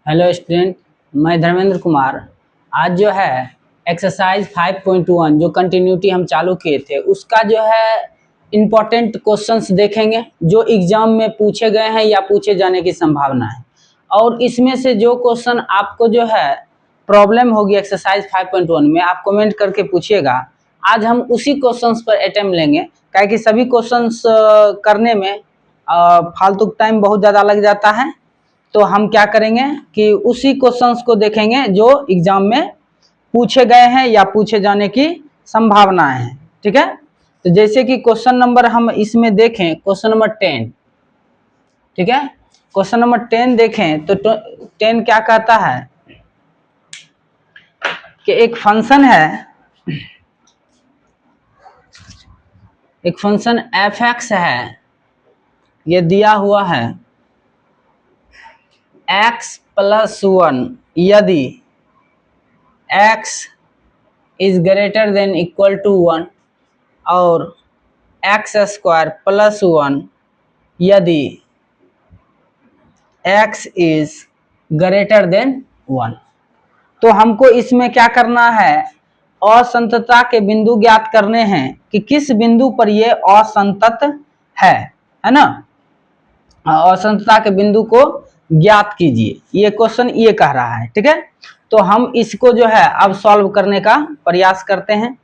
Hello student, मैं धर्मेंद्र कुमार। आज जो है एक्सरसाइज 5.1 जो कंटिन्यूटी हम चालू किए थे उसका जो है इम्पोर्टेंट क्वेश्चंस देखेंगे जो एग्जाम में पूछे गए हैं या पूछे जाने की संभावना है। और इसमें से जो क्वेश्चन आपको जो है प्रॉब्लम होगी एक्सरसाइज 5.1 में, आप कमेंट करके पूछिएगा। आज हम उसी क्वेश्चंस पर अटेम्प्ट लेंगे, क्या कि सभी क्वेश्चंस करने में फालतू टाइम बहुत ज़्यादा लग जाता है। तो हम क्या करेंगे कि उसी क्वेश्चंस को देखेंगे जो एग्जाम में पूछे गए हैं या पूछे जाने की संभावना है। ठीक है, तो जैसे कि क्वेश्चन नंबर हम इसमें देखें, क्वेश्चन नंबर 10। ठीक है, क्वेश्चन नंबर 10 देखें तो 10 क्या कहता है कि एक फंक्शन है, एक फंक्शन f(x) है, ये दिया हुआ है x+1 यदि x is greater than equal to 1 और x² + 1 यदि x इज ग्रेटर देन 1। तो हमको इसमें क्या करना है, असंततता के बिंदु ज्ञात करने हैं कि किस बिंदु पर ये असंतत है ना। असंततता के बिंदु को ज्ञात कीजिए, ये क्वेश्चन ये कह रहा है। ठीक है, तो हम इसको जो है अब सॉल्व करने का प्रयास करते हैं।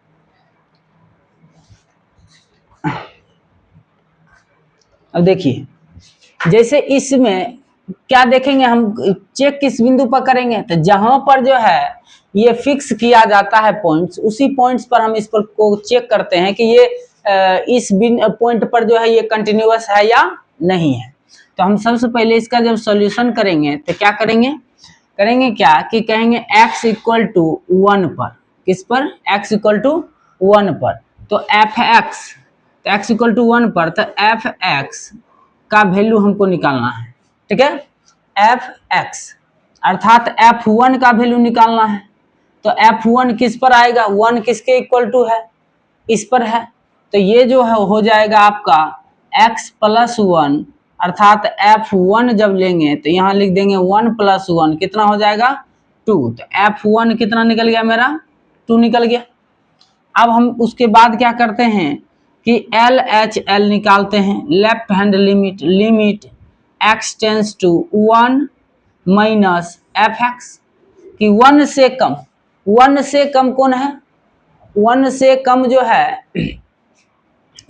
अब देखिए, जैसे इसमें क्या देखेंगे, हम चेक किस बिंदु पर करेंगे, तो जहां पर जो है ये फिक्स किया जाता है पॉइंट्स, उसी पॉइंट्स पर हम इस पर को चेक करते हैं कि ये इस पॉइंट पर जो है ये कंटिन्यूअस है या नहीं है। तो हम सबसे पहले इसका जब सॉल्यूशन करेंगे तो क्या करेंगे क्या कि कहेंगे x = 1 पर, किस पर, x = 1 पर। तो f(x), तो x = 1 पर, तो f(x) का वैल्यू हमको निकालना है। ठीक है, f(x) अर्थात f1 का वैल्यू निकालना है। तो f1 किस पर आएगा, 1 किसके इक्वल टू है, इस पर है। तो ये जो है हो जाएगा आपका x+1 अर्थात f1 जब लेंगे तो यहाँ लिख देंगे 1 + 1 कितना हो जाएगा 2। तो f1 कितना निकल गया मेरा, 2 निकल गया। अब हम उसके बाद क्या करते हैं कि LHL निकालते हैं, left hand limit x tends to 1 minus f(x) कि 1 से कम, 1 से कम कौन है, 1 से कम जो है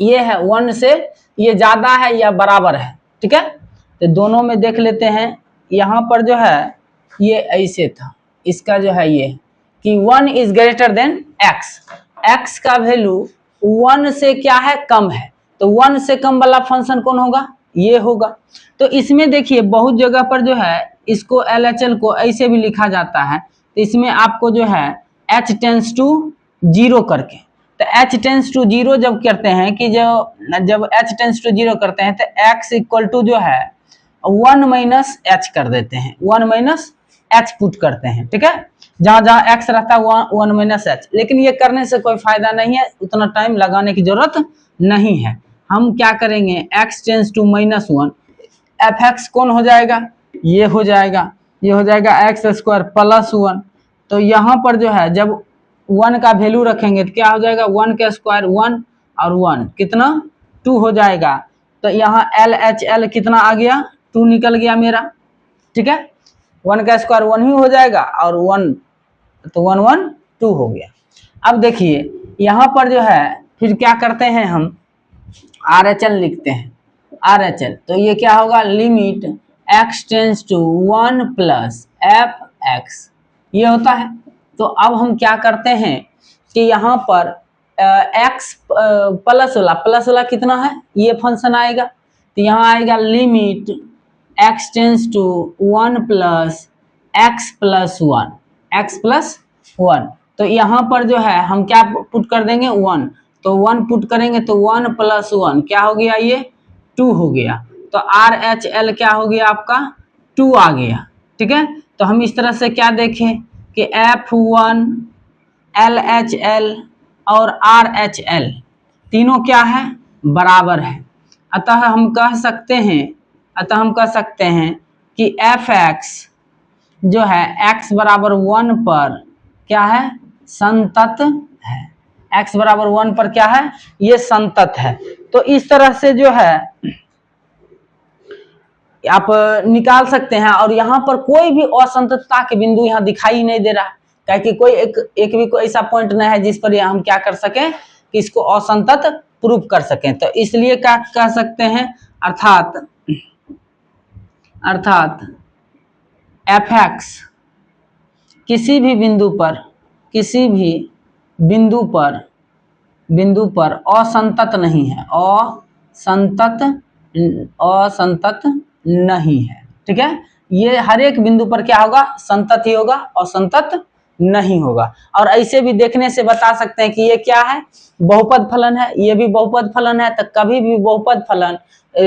ये है, 1 से ये ज्यादा है या बराबर है। ठीक है, तो दोनों में देख लेते हैं। यहाँ पर जो है ये ऐसे था, इसका जो है ये कि 1 is greater then x, x का वैल्यू 1 से क्या है, कम है। तो 1 से कम वाला फंक्शन कौन होगा, ये होगा। तो इसमें देखिए बहुत जगह पर जो है इसको LHL को ऐसे भी लिखा जाता है। तो इसमें आपको जो है h टेंस टू 0 करके, तो h टेंस टू 0 जब करते हैं कि जब h टेंस टू 0 करते हैं तो x इक्वल टू जो है 1 माइनस h कर देते हैं, 1 माइनस h पुट करते हैं। ठीक है, जहां जहां x रहता है 1 माइनस h। लेकिन ये करने से कोई फायदा नहीं है, उतना टाइम लगाने की जरूरत नहीं है। हम क्या करेंगे, x टेंस टू -1, f(x) कौन हो जाएगा, ये हो जाएगा, ये हो जाएगा x² + 1। तो यहाँ पर जो है जब 1 का वैल्यू रखेंगे तो क्या हो जाएगा, 1 का स्क्वायर 1 और 1 कितना 2 हो जाएगा। तो यहाँ LHL कितना आ गया, 2 निकल गया मेरा। ठीक है, 1 का स्क्वायर 1 ही हो जाएगा और 1 तो 1 1 2 हो गया। अब देखिए यहाँ पर जो है फिर क्या करते हैं, हम RHL लिखते हैं, RHL। तो ये क्या होगा, limit x tends to 1 + f(x) ये होता है। तो अब हम क्या करते हैं कि यहाँ पर x प्लस वाला कितना है, ये फंक्शन आएगा। तो यहाँ आएगा limit x tends to 1 + x+1। तो यहाँ पर जो है हम क्या पुट कर देंगे, 1। तो 1 पुट करेंगे तो 1 + 1 क्या हो गया, ये 2 हो गया। तो RHL क्या हो गया आपका, 2 आ गया। ठीक है, तो हम इस तरह से क्या देखें कि f1, LHL और RHL तीनों क्या है, बराबर है। अतः हम कह सकते हैं कि f(x) जो है x बराबर 1 पर क्या है, संतत है। x बराबर 1 पर क्या है, ये संतत है। तो इस तरह से जो है आप निकाल सकते हैं। और यहाँ पर कोई भी असंततता के बिंदु यहाँ दिखाई नहीं दे रहा, क्योंकि कोई एक भी कोई ऐसा पॉइंट नहीं है जिस पर हम क्या कर सकें कि इसको असंतत प्रूव कर सकें। तो इसलिए क्या कह सकते हैं, अर्थात fx किसी भी बिंदु पर असंतत नहीं है, असंतत नहीं है। ठीक है, ये हर एक बिंदु पर क्या होगा, संतत ही होगा, असंतत नहीं होगा। और ऐसे भी देखने से बता सकते हैं कि ये क्या है, बहुपद फलन है, ये भी बहुपद फलन है। तो कभी भी बहुपद फलन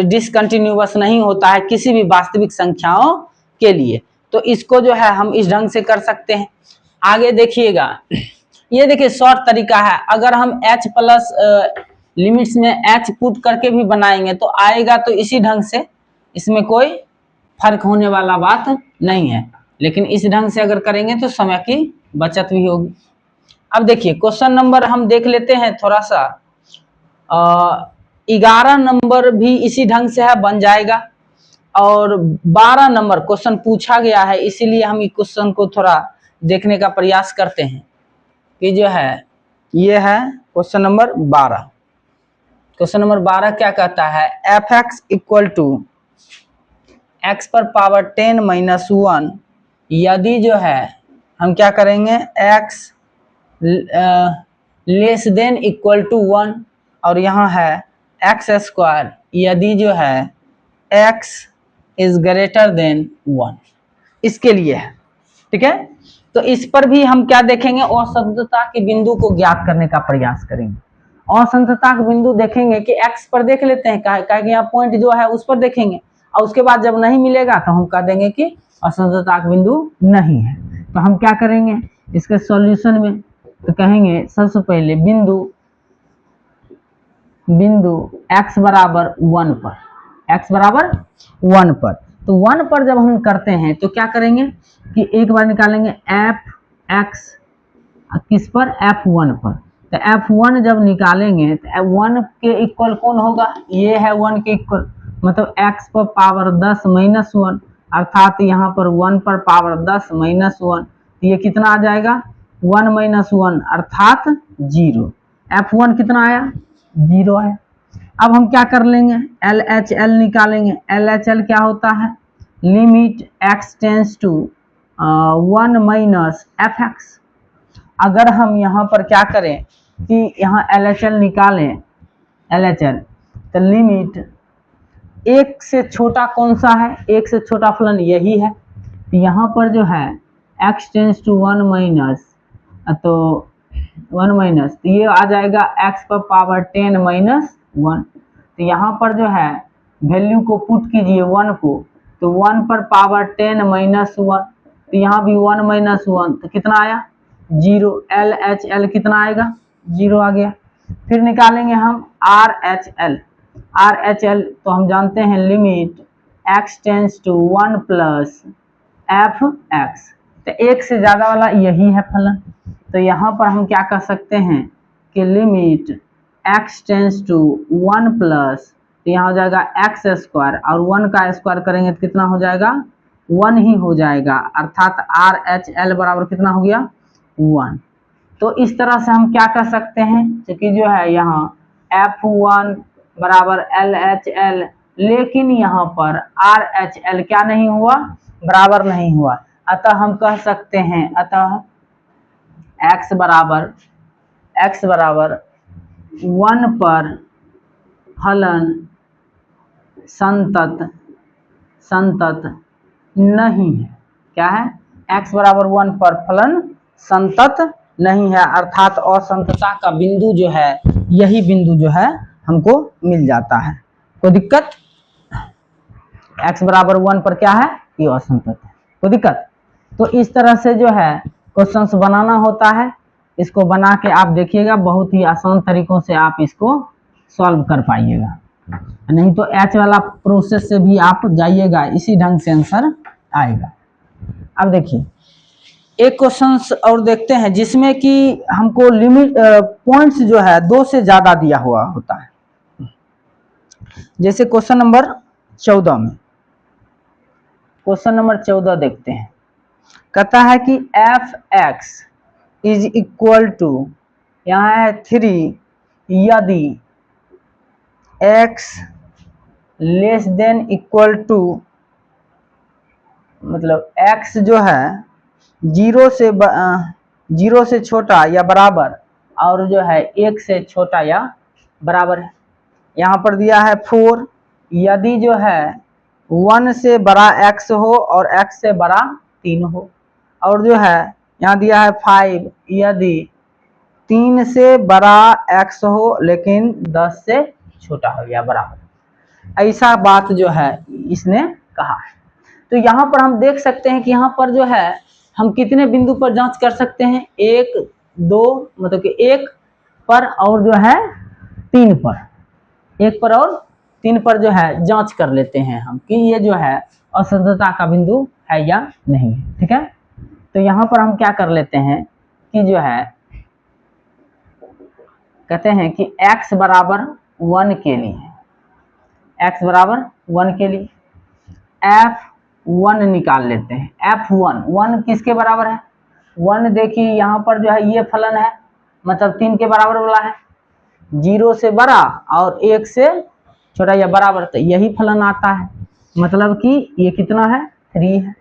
डिसकंटिन्यूअस नहीं होता है किसी भी वास्तविक संख्याओं के लिए। तो इसको जो है हम इस ढंग से कर सकते हैं। आगे देखिएगा, ये देखिए शॉर्ट तरीका है। अगर हम h प्लस लिमिट्स में h पुट करके भी बनाएंगे तो आएगा तो इसी ढंग से, इसमें कोई फर्क होने वाला बात नहीं है। लेकिन इस ढंग से अगर करेंगे तो समय की बचत भी होगी। अब देखिए क्वेश्चन नंबर हम देख लेते हैं थोड़ा सा। 11 नंबर भी इसी ढंग से है, बन जाएगा। और 12 नंबर क्वेश्चन पूछा गया है, इसीलिए हम इस क्वेश्चन को थोड़ा देखने का प्रयास करते हैं कि जो है ये है क्वेश्चन नंबर 12। क्वेश्चन नंबर 12 क्या कहता है, fx इक्वल टू x पर पावर 10 माइनस 1 यदि जो है हम क्या करेंगे, x less than equal to 1 और यहाँ है x स्क्वायर यदि जो है x इज ग्रेटर देन 1, इसके लिए है। ठीक है, तो इस पर भी हम क्या देखेंगे, असंततता के बिंदु को ज्ञात करने का प्रयास करेंगे। असंततता के बिंदु देखेंगे कि x पर देख लेते हैं, क्या यहाँ पॉइंट जो है उस पर देखेंगे, और उसके बाद जब नहीं मिलेगा तो हम कह देंगे कि असंततता का बिंदु नहीं है। तो हम क्या करेंगे इसके सॉल्यूशन में, तो कहेंगे सबसे पहले बिंदु x बराबर 1 पर, x बराबर 1 पर। तो 1 पर जब हम करते हैं तो क्या करेंगे कि एक बार निकालेंगे fx किस पर, f1 पर। तो f1 जब निकालेंगे तो f1 के इक्वल कौन होगा, ये है 1 के इक्वल, मतलब x पर पावर 10 माइनस 1, अर्थात यहाँ पर 1 पर पावर 10 माइनस 1, तो ये कितना आ जाएगा 1 माइनस 1 अर्थात 0। f1 कितना आया, 0 है। अब हम क्या कर लेंगे, LHL निकालेंगे। LHL क्या होता है, limit x tends to 1 minus fx। अगर हम यहाँ पर क्या करें कि यहाँ LHL निकालें, LHL तो लिमिट 1 से छोटा कौन सा है, 1 से छोटा फलन यही है। तो यहाँ पर जो है x टेंस टू 1 माइनस, तो 1 माइनस, तो ये आ जाएगा x पर पावर 10 माइनस 1। तो यहाँ पर जो है वैल्यू को पुट कीजिए 1 को, तो 1 पर पावर 10 माइनस 1, तो यहाँ भी 1 माइनस 1, तो कितना आया 0। LHL कितना आएगा, 0 आ गया। फिर निकालेंगे हम RHL। RHL तो हम जानते हैं limit x tends to 1 plus fx, तो 1 से ज़्यादा वाला यही है फलन। तो यहाँ पर हम क्या कर सकते हैं कि limit x tends to 1 plus, तो यहाँ हो जाएगा x स्क्वायर, और 1 का स्क्वायर करेंगे तो कितना हो जाएगा 1 ही हो जाएगा, अर्थात RHL बराबर कितना हो गया 1। तो इस तरह से हम क्या कर सकते हैं, क्योंकि जो है यहाँ f1 बराबर LHL, लेकिन यहाँ पर RHL क्या नहीं हुआ, बराबर नहीं हुआ। अतः हम कह सकते हैं, अतः x बराबर 1 पर फलन संतत नहीं है। क्या है, x बराबर 1 पर फलन संतत नहीं है, अर्थात असंततता का बिंदु जो है यही बिंदु जो है हमको मिल जाता है। कोई दिक्कत, x बराबर 1 पर क्या है, ये असंतत है, कोई दिक्कत। तो इस तरह से जो है क्वेश्चंस बनाना होता है। इसको बना के आप देखिएगा, बहुत ही आसान तरीकों से आप इसको सॉल्व कर पाइएगा। नहीं तो H वाला प्रोसेस से भी आप जाइएगा, इसी ढंग से आंसर आएगा। अब देखिए एक क्वेश्चन और देखते हैं जिसमें कि हमको लिमिट पॉइंट्स जो है 2 से ज्यादा दिया हुआ होता है। जैसे क्वेश्चन नंबर 14 में, क्वेश्चन नंबर 14 देखते हैं। कहता है कि f x is equal to, यहाँ है 3 यदि x less than equal to, मतलब x जो है 0 से छोटा या बराबर और जो है 1 से छोटा या बराबर है। यहाँ पर दिया है 4 यदि जो है 1 से बड़ा x हो और x से बड़ा 3 हो, और जो है यहाँ दिया है 5 यदि 3 से बड़ा x हो लेकिन 10 से छोटा हो या बराबर। ऐसा बात जो है इसने कहा है। तो यहाँ पर हम देख सकते हैं कि यहाँ पर जो है हम कितने बिंदु पर जांच कर सकते हैं, 1 2 मतलब कि 1 पर और जो है 3 पर, 1 पर और 3 पर जो है जांच कर लेते हैं हम कि ये जो है असंततता का बिंदु है या नहीं है। ठीक है, तो यहाँ पर हम क्या कर लेते हैं कि जो है कहते हैं कि x बराबर 1 के लिए, x बराबर 1 के लिए f1 निकाल लेते हैं। f1 किसके बराबर है? 1 देखिए यहाँ पर जो है ये फलन है, मतलब 3 के बराबर वाला है, 0 से बड़ा और 1 से छोटा या बराबर, तो यही फलन आता है, मतलब कि ये कितना है 3 है।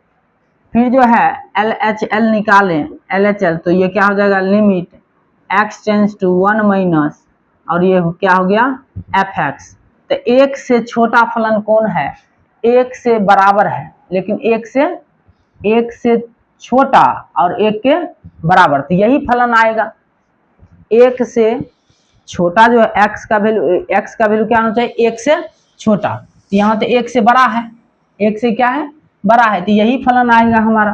फिर जो है LHL निकालें, LHL तो ये क्या हो जाएगा, limit x tends to 1 minus और ये क्या हो गया fx। तो 1 से छोटा फलन कौन है? 1 से बराबर है लेकिन 1 से छोटा और 1 के बराबर, तो यही फलन आएगा। 1 से छोटा जो है x का वैल्यू क्या होना चाहिए, 1 से छोटा, तो यहाँ तो 1 से बड़ा है, 1 से क्या है बड़ा है, तो यही फलन आएगा हमारा।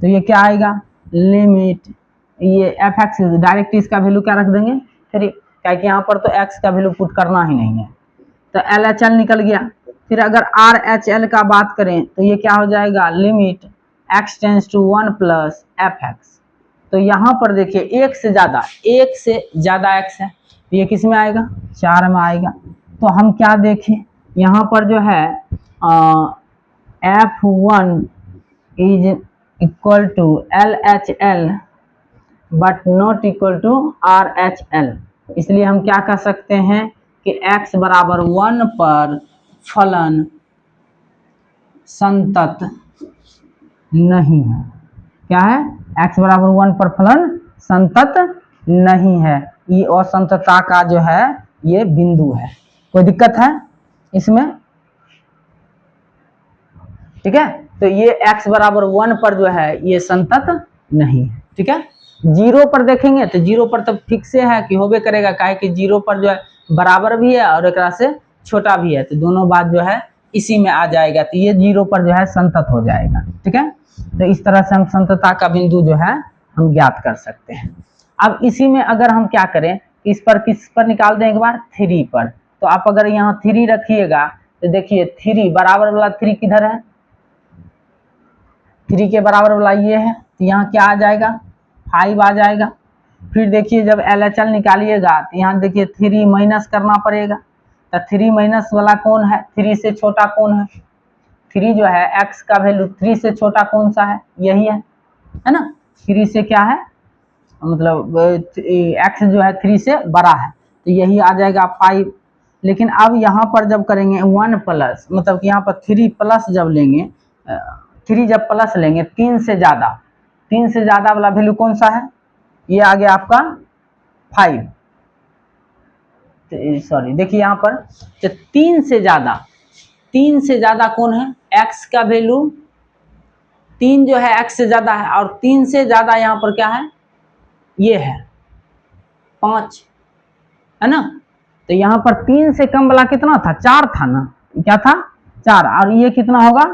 तो ये क्या आएगा, लिमिट ये fx डायरेक्ट इसका वैल्यू क्या रख देंगे 3, क्या कि यहाँ पर तो x का वैल्यू पुट करना ही नहीं है, तो LHL निकल गया। फिर अगर RHL का बात करें तो ये क्या हो जाएगा, limit x tends to 1 plus fx। तो यहाँ पर देखिए 1 से ज्यादा x है, तो ये किस में आएगा, 4 में आएगा। तो हम क्या देखें, यहाँ पर जो है f1 is equal to LHL but not equal to RHL, इसलिए हम क्या कर सकते हैं कि x बराबर 1 पर फलन संतत नहीं है। क्या है, x बराबर 1 पर फलन संतत नहीं है, ये असंततता का जो है ये बिंदु है। कोई दिक्कत है इसमें? ठीक है, तो ये x बराबर 1 पर जो है ये संतत नहीं है। ठीक है, 0 पर देखेंगे तो 0 पर तो फिक्स है कि होबे करेगा, काहे कि 0 पर जो है बराबर भी है और एक से छोटा भी है, तो दोनों बात जो है इसी में आ जाएगा, तो ये 0 पर जो है संतत हो जाएगा। ठीक है, तो इस तरह से हम संततता का बिंदु जो है हम ज्ञात कर सकते हैं। अब इसी में अगर हम क्या करें, किस पर निकाल दें एक बार, 3 पर। तो आप अगर यहाँ 3 रखिएगा तो देखिए 3 बराबर वाला 3 किधर है, 3 के बराबर वाला ये है, तो यहाँ क्या आ जाएगा 5 आ जाएगा। फिर देखिए जब LHL निकालिएगा तो यहाँ देखिए 3 माइनस करना पड़ेगा, तो 3 माइनस वाला कौन है, 3 से छोटा कौन है, 3 जो है x का वैल्यू 3 से छोटा कौन सा है, यही है ना, 3 से क्या है मतलब x जो है 3 से बड़ा है, तो यही आ जाएगा 5। लेकिन अब यहाँ पर जब करेंगे 1 प्लस, मतलब कि यहाँ पर 3 प्लस जब लेंगे, 3 जब प्लस लेंगे 3 से ज़्यादा वाला वैल्यू कौन सा है, ये आ गया आपका 5, सॉरी देखिए यहाँ पर तो 3 से ज़्यादा कौन है, x का वैल्यू 3 जो है x से ज़्यादा है, और 3 से ज़्यादा यहाँ पर क्या है, ये है 5, है ना। तो यहाँ पर 3 से कम वाला कितना था, 4 था ना, क्या था 4, और ये कितना होगा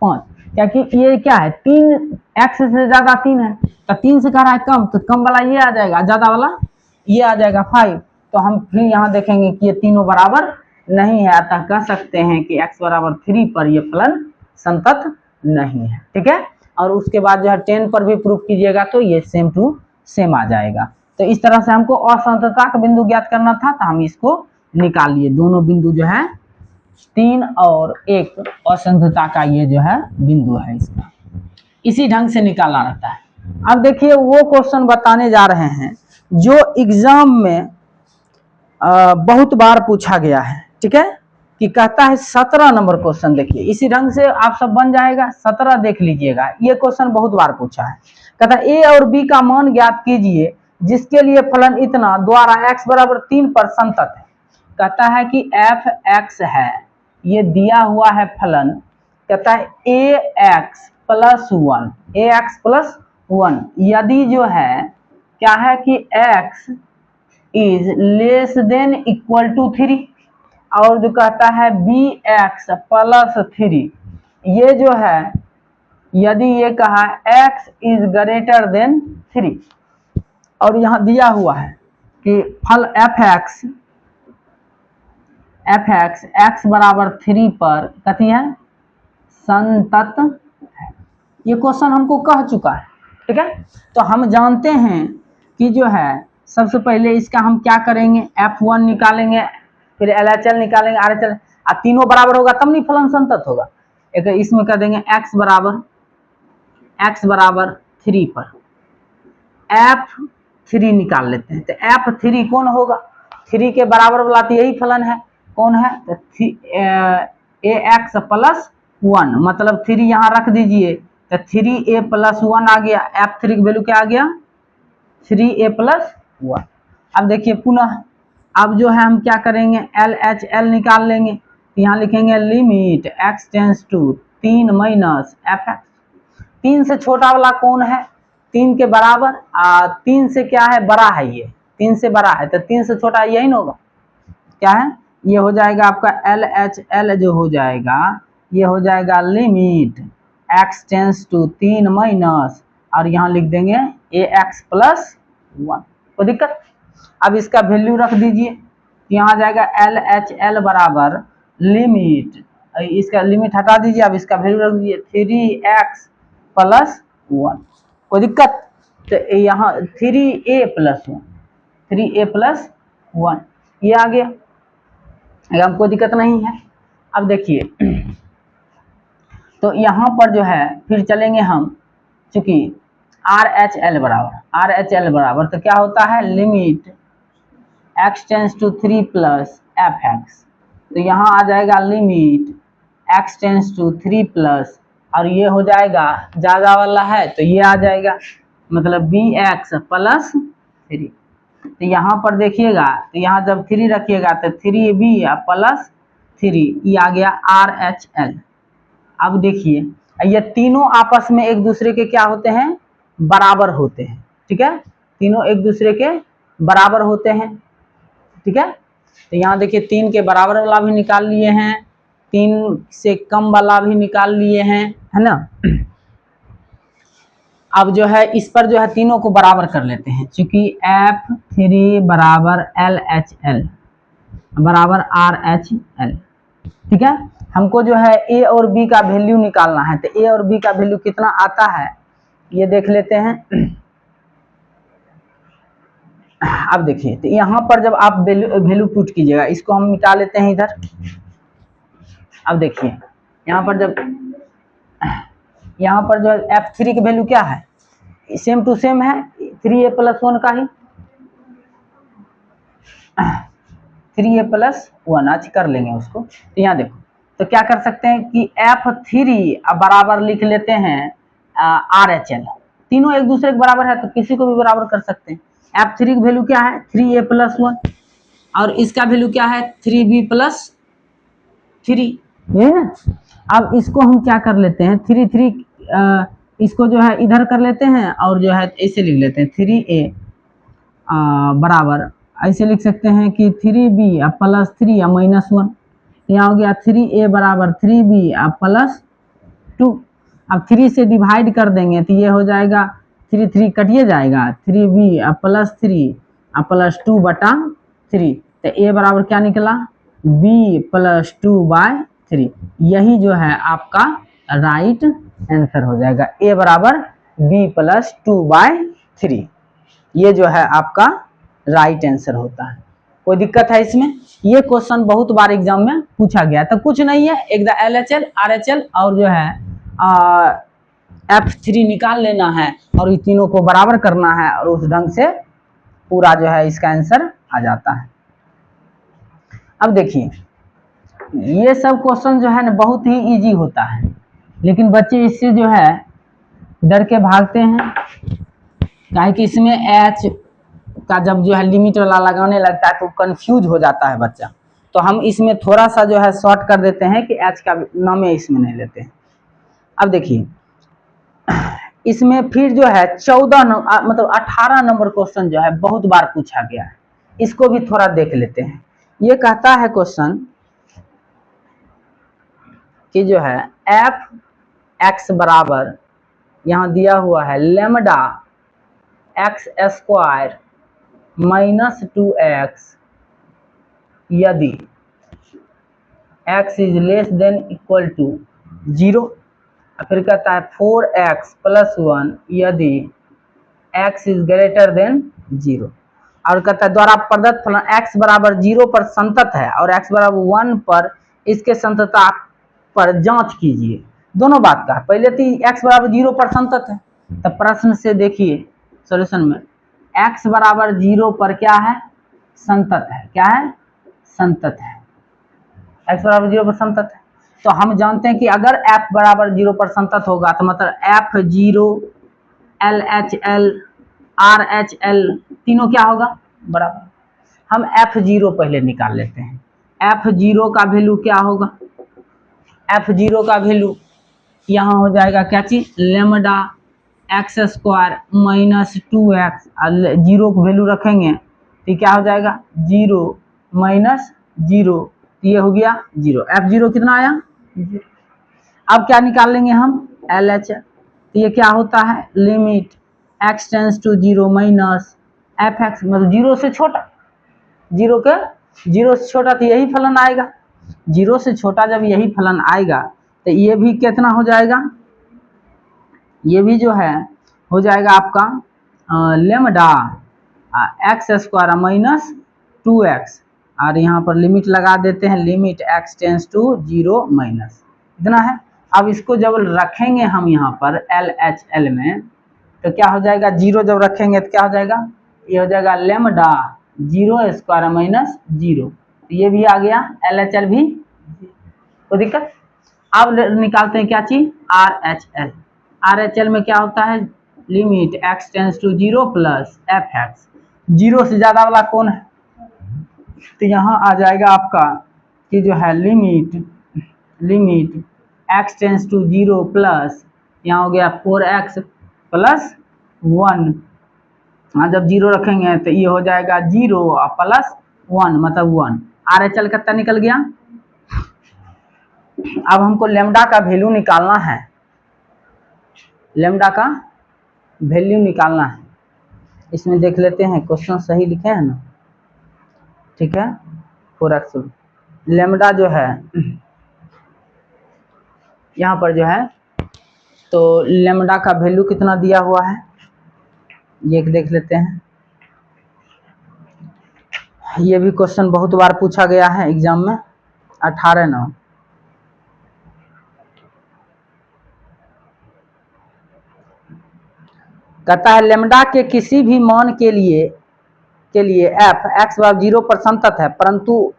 5, क्या कि ये क्या है 3, x से ज़्यादा 3 है, तो 3 से कह रहा है कम, तो कम वाला ये आ जाएगा, ज़्यादा वाला ये आ जाएगा 5। तो हम फिर यहाँ देखेंगे कि ये तीनों बराबर नहीं है, अतः कह सकते हैं कि x बराबर 3 पर ये फलन संतत नहीं है। ठीक है, और उसके बाद जो है 10 पर भी प्रूफ कीजिएगा तो ये सेम टू सेम आ जाएगा। तो इस तरह से हमको असंतता का बिंदु ज्ञात करना था, तो हम इसको निकाल लिए। दोनों बिंदु जो है 3 और 1 असंतता का ये जो है बिंदु है, इसका इसी ढंग से निकालना रहता है। अब देखिए वो क्वेश्चन बताने जा रहे हैं जो एग्जाम में बहुत बार पूछा गया है, ठीक है, कि कहता है 17 नंबर क्वेश्चन। देखिए इसी ढंग से आप सब बन जाएगा। 17 देख लीजिएगा, ये क्वेश्चन बहुत बार पूछा है। कहता है ए और बी का मान ज्ञात कीजिए जिसके लिए फलन इतना द्वारा x बराबर 3 पर संतत है। कहता है कि एफ एक्स है, ये दिया हुआ है फलन। कहता है a x plus 1, a x plus 1 यदि जो है क्या है कि x is less than equal to 3, और जो कहता है बी एक्स प्लस 3, ये जो है यदि ये कहा x इज ग्रेटर देन 3, और यहां दिया हुआ है कि फल एफ एक्स एक्स बराबर 3 पर कथी है संतत है। ये क्वेश्चन हमको कह चुका है, ठीक है। तो हम जानते हैं कि जो है सबसे पहले इसका हम क्या करेंगे, F1 निकालेंगे, फिर LHL निकालेंगे, RHL, अब तीनों बराबर होगा तब नहीं फलन संतत होगा। एक इसमें कर देंगे x बराबर 3 पर F3 निकाल लेते हैं। तो F3 कौन होगा, 3 के बराबर वाला तो यही फलन है, कौन है, तो ax प्लस 1, मतलब 3 यहाँ रख दीजिए तो 3a प्लस 1 आ गया। F3 की वैल्यू क्या आ गया 3a प्लस 1। अब देखिए पुनः अब जो है हम क्या करेंगे LHL निकाल लेंगे। यहाँ लिखेंगे limit x tends to 3 minus fx। 3 से छोटा वाला कौन है, 3 के बराबर, 3 से क्या है बड़ा है, ये 3 से बड़ा है, तो 3 से छोटा यही ना होगा, क्या है ये हो जाएगा आपका LHL जो हो जाएगा, ये हो जाएगा limit x tends to 3 minus, और यहाँ लिख देंगे ax प्लस 1। कोई दिक्कत। अब इसका वैल्यू रख दीजिए, यहाँ जाएगा LHL बराबर लिमिट, इसका लिमिट हटा दीजिए, अब इसका वैल्यू रख दीजिए 3x प्लस 1। कोई दिक्कत। तो यहाँ 3a प्लस 1 ये आ गया, हम कोई दिक्कत नहीं है। अब देखिए तो यहाँ पर जो है फिर चलेंगे हम, चूंकि RHL बराबर तो क्या होता है limit x tends to 3 plus fx, तो यहाँ आ जाएगा limit x tends to 3 plus, और ये हो जाएगा ज्यादा वाला है तो ये आ जाएगा, मतलब bx प्लस 3। तो यहाँ पर देखिएगा, तो यहाँ जब 3 रखिएगा तो 3b प्लस 3, ये आ गया RHL। अब देखिए ये तीनों आपस में एक दूसरे के क्या होते हैं बराबर होते हैं, ठीक है, तीनों एक दूसरे के बराबर होते हैं, ठीक है। तो यहाँ देखिए 3 के बराबर वाला भी निकाल लिए हैं, 3 से कम वाला भी निकाल लिए हैं, है ना। अब जो है इस पर जो है तीनों को बराबर कर लेते हैं, क्योंकि F3 बराबर LHL बराबर RHL, ठीक है। हमको जो है a और b का वैल्यू निकालना है, तो a और b का वैल्यू कितना आता है ये देख लेते हैं। अब देखिए तो यहाँ पर जब आप वैल्यू पुट कीजिएगा, इसको हम मिटा लेते हैं इधर। अब देखिए यहाँ पर जो F3 की वैल्यू क्या है, सेम टू सेम है 3a प्लस 1 का ही, 3a प्लस 1 आज कर लेंगे उसको। तो यहाँ देखो तो क्या कर सकते हैं कि F3 बराबर लिख लेते हैं RHL, तीनों एक दूसरे के बराबर है तो किसी को भी बराबर कर सकते हैं। F3 की वैल्यू क्या है 3a प्लस 1, और इसका वैल्यू क्या है 3b प्लस 3, अब इसको हम क्या कर लेते हैं 3 इसको जो है इधर कर लेते हैं, और जो है ऐसे लिख लेते हैं 3a बराबर ऐसे लिख सकते हैं कि 3b प्लस 3 या माइनस 1, यहाँ हो गया 3a बराबर 3b प्लस 2। अब 3 से डिवाइड कर देंगे तो ये हो जाएगा 3 कटिए जाएगा, 3b प्लस 3 प्लस 2 बटा 3, तो a बराबर क्या निकला b प्लस 2/3। यही जो है आपका राइट आंसर हो जाएगा a बराबर b प्लस 2/3। ये जो है आपका राइट आंसर होता है। कोई दिक्कत है इसमें? ये क्वेश्चन बहुत बार एग्जाम में पूछा गया, तो कुछ नहीं है, एक द LHL RHL और जो है F3 निकाल लेना है और ये तीनों को बराबर करना है और उस ढंग से पूरा जो है इसका आंसर आ जाता है। अब देखिए ये सब क्वेश्चन जो है ना बहुत ही इजी होता है, लेकिन बच्चे इससे जो है डर के भागते हैं, काहे कि इसमें H का जब जो है लिमिट वाला लगाने लगता है तो कंफ्यूज हो जाता है बच्चा। तो हम इसमें थोड़ा सा जो है शॉर्ट कर देते हैं कि H का नाम इसमें नहीं लेते हैं। अब देखिए इसमें फिर जो है 18 नंबर क्वेश्चन जो है बहुत बार पूछा गया है, इसको भी थोड़ा देख लेते हैं। ये कहता है क्वेश्चन कि जो है एफ एक्स बराबर यहाँ दिया हुआ है lambda x square minus 2x यदि x is less than equal to 0। फिर कहता है 4x प्लस 1 यदि x इज ग्रेटर देन 0। और कहता है द्वारा प्रदत्त फलन x बराबर 0 पर संतत है और x बराबर 1 पर इसके संततता पर जांच कीजिए। दोनों बात का पहले तो x बराबर 0 पर संतत है, तो प्रश्न से देखिए सॉल्यूशन में x बराबर 0 पर क्या है? संतत है। क्या है? संतत है। x बराबर 0 पर संतत है, तो हम जानते हैं कि अगर f बराबर 0 पर संतत होगा तो मतलब F0 LHL RHL तीनों क्या होगा? बराबर। हम F0 पहले निकाल लेते हैं। F0 का वैल्यू क्या होगा? F0 का वैल्यू यहाँ हो जाएगा क्या चीज? Lambda x square minus 2x, 0 को वैल्यू रखेंगे तो क्या हो जाएगा? 0 माइनस 0, ये हो गया 0। F0 कितना आया? 0। अब क्या निकाल लेंगे हम? LHL। तो ये क्या होता है? Limit x tends to 0 minus fx, मतलब 0 से छोटा। 0 से छोटा तो यही फलन आएगा। 0 से छोटा जब यही फलन आएगा तो ये भी कितना हो जाएगा? ये भी जो है हो जाएगा आपका lambda x square minus 2x, और यहाँ पर लिमिट लगा देते हैं, limit x tends to 0 minus इतना है। अब इसको जब रखेंगे हम यहाँ पर LHL में तो क्या हो जाएगा? 0 जब रखेंगे तो क्या हो जाएगा? ये हो जाएगा लेमडा 0 स्क्वायर माइनस 0, तो ये भी आ गया। LHL भी कोई दिक्कत? अब निकालते हैं क्या चीज? RHL। RHL में क्या होता है? Limit x tends to 0 plus fx। 0 से ज्यादा वाला कौन है? तो यहाँ आ जाएगा आपका कि जो है limit x tends to 0 plus यहाँ हो गया 4x प्लस 1। हाँ जब 0 रखेंगे तो ये हो जाएगा 0 और प्लस 1 मतलब 1। RHL कितना निकल गया? अब हमको लेमडा का वैल्यू निकालना है, लेमडा का वैल्यू निकालना है। इसमें देख लेते हैं क्वेश्चन सही लिखे हैं ना? ठीक है। 4x लेमडा जो है यहाँ पर जो है तो लेमडा का वैल्यू कितना दिया हुआ है ये देख लेते हैं। ये भी क्वेश्चन बहुत बार पूछा गया है एग्जाम में। 18/9 कहता है लेमडा के किसी भी मान के लिए f x बराबर 0 पर संतत है, परंतु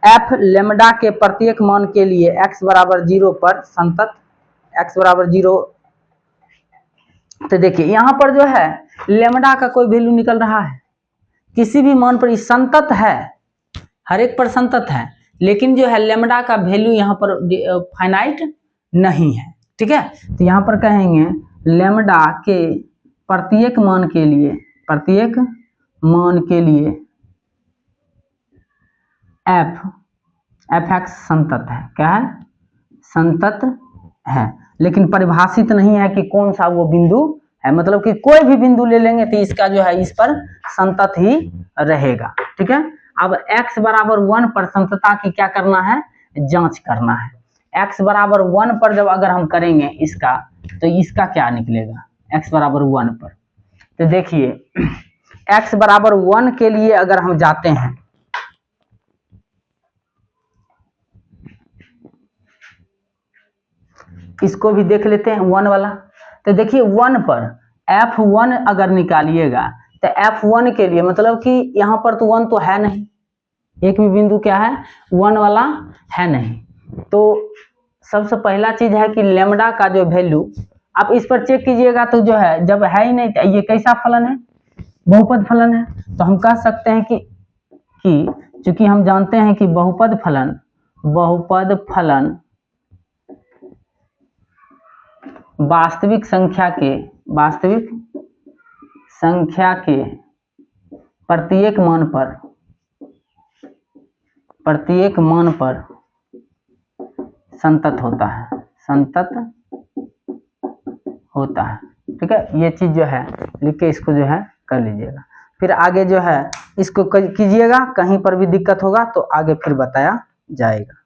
f लेमडा के प्रत्येक मान के लिए x बराबर 0 पर संतत, x बराबर 0। तो देखिए यहाँ पर जो है लेमडा का कोई वैल्यू निकल रहा है, किसी भी मान पर संतत है, हर एक पर संतत है, लेकिन जो है लेमडा का वैल्यू यहाँ पर फाइनाइट नहीं है। ठीक है, तो यहाँ पर कहेंगे लेमडा के प्रत्येक मान के लिए f(x) संतत है। क्या है? संतत है, लेकिन परिभाषित नहीं है कि कौन सा वो बिंदु है, मतलब कि कोई भी बिंदु ले लेंगे तो इसका जो है इस पर संतत ही रहेगा। ठीक है। अब x बराबर 1 पर संततता की क्या करना है? जांच करना है। x बराबर 1 पर जब अगर हम करेंगे इसका तो इसका क्या निकलेगा x बराबर 1 पर। तो देखिए x बराबर 1 के लिए अगर हम जाते हैं, इसको भी देख लेते हैं 1 वाला। तो देखिए 1 पर f1 अगर निकालिएगा तो f1 के लिए मतलब कि यहाँ पर तो 1 तो है नहीं, एक भी बिंदु क्या है 1 वाला है नहीं। तो सबसे पहला चीज है कि लेमडा का जो वैल्यू आप इस पर चेक कीजिएगा, तो जो है जब है ही नहीं तो ये कैसा फलन है, बहुपद फलन है। तो हम कह सकते हैं कि चूंकि हम जानते हैं कि बहुपद फलन वास्तविक संख्या के प्रत्येक मान पर संतत होता है। ठीक है, ये चीज जो है लिख के इसको जो है कर लीजिएगा। फिर आगे जो है इसको कीजिएगा, कहीं पर भी दिक्कत होगा तो आगे फिर बताया जाएगा।